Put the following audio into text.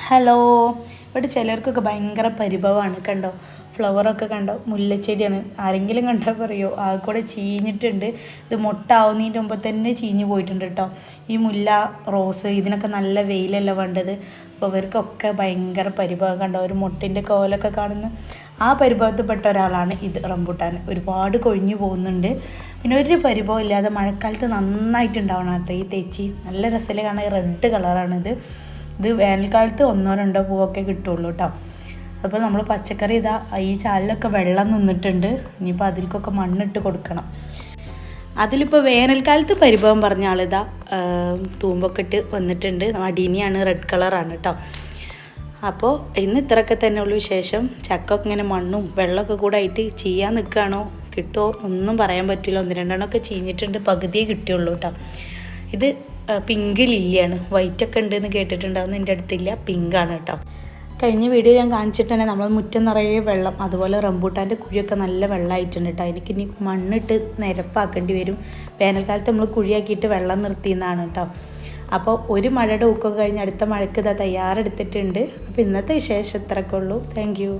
Hello. ഇവിടെ ചിലർക്കൊക്കെ ഭയങ്കര പരിഭവമാണ്. കണ്ടോ, ഫ്ലവറൊക്കെ കണ്ടോ, മുല്ലച്ചെടിയാണ്. ആരെങ്കിലും കണ്ടാൽ പറയുമോ ആ കൂടെ ചീഞ്ഞിട്ടുണ്ട്. ഇത് മൊട്ടാവുന്നതിൻ്റെ മുമ്പ് തന്നെ ചീഞ്ഞ് പോയിട്ടുണ്ട് കേട്ടോ. ഈ മുല്ല, റോസ് ഇതിനൊക്കെ നല്ല വെയിലല്ല വേണ്ടത്. അപ്പോൾ ഇവർക്കൊക്കെ ഭയങ്കര പരിഭവം. കണ്ടോ, ഒരു മുട്ടിൻ്റെ കോലൊക്കെ കാണുന്നു. ആ പരിഭവത്തിൽപ്പെട്ട ഒരാളാണ് ഇത് റംബൂട്ടാൻ. ഒരുപാട് കൊഴിഞ്ഞു പോകുന്നുണ്ട്. പിന്നെ ഒരു പരിഭവം ഇല്ലാതെ മഴക്കാലത്ത് നന്നായിട്ടുണ്ടാവണം കേട്ടോ ഈ തെച്ചി. നല്ല രസത്തിൽ കാണാൻ റെഡ് കളറാണിത്. ഇത് വേനൽക്കാലത്ത് 1-2 പൂവൊക്കെ കിട്ടുള്ളൂ കേട്ടോ. അപ്പോൾ നമ്മൾ പച്ചക്കറി ഇതാ ഈ ചാലിലൊക്കെ വെള്ളം നിന്നിട്ടുണ്ട്. ഇനിയിപ്പോൾ അതിൽക്കൊക്കെ മണ്ണിട്ട് കൊടുക്കണം. അതിലിപ്പോൾ വേനൽക്കാലത്ത് പരിഭവം പറഞ്ഞ ആളിതാ തൂമ്പൊക്കെ ഇട്ട് വന്നിട്ടുണ്ട്. അടീനിയാണ്, റെഡ് കളറാണ് കേട്ടോ. അപ്പോൾ ഇന്ന് ഇത്രയൊക്കെ തന്നെ ഉള്ളൂ വിശേഷം. ചക്കൊക്കെ ഇങ്ങനെ മണ്ണും വെള്ളമൊക്കെ കൂടെ ആയിട്ട് ചെയ്യാൻ നിൽക്കുകയാണോ കിട്ടുമോ ഒന്നും പറയാൻ പറ്റില്ല. 1-2 ചീഞ്ഞിട്ടുണ്ട്, പകുതിയേ കിട്ടിയുള്ളൂ കേട്ടോ. ഇത് പിങ്ക് ലില്ലിയാണ്. വൈറ്റൊക്കെ ഉണ്ടെന്ന് കേട്ടിട്ടുണ്ടാവുന്ന എൻ്റെ അടുത്തില്ല, പിങ്കാണ് കേട്ടോ. കഴിഞ്ഞ വീഡിയോ ഞാൻ കാണിച്ചിട്ട് തന്നെ നമ്മൾ മുറ്റം നിറയെ വെള്ളം, അതുപോലെ റംബൂട്ടാൻ്റെ കുഴിയൊക്കെ നല്ല വെള്ളമായിട്ടുണ്ട് കേട്ടോ. എനിക്കിനി മണ്ണിട്ട് നിരപ്പാക്കേണ്ടി വരും. വേനൽക്കാലത്ത് നമ്മൾ കുഴിയാക്കിയിട്ട് വെള്ളം നിർത്തിയെന്നാണ് കേട്ടോ. അപ്പോൾ ഒരു മഴയുടെ ഊക്കൊക്കെ കഴിഞ്ഞ് അടുത്ത മഴയ്ക്ക് ഇതാ തയ്യാറെടുത്തിട്ടുണ്ട്. അപ്പോൾ ഇന്നത്തെ വിശേഷം ഇത്രയൊക്കെ ഉള്ളൂ. Thank you.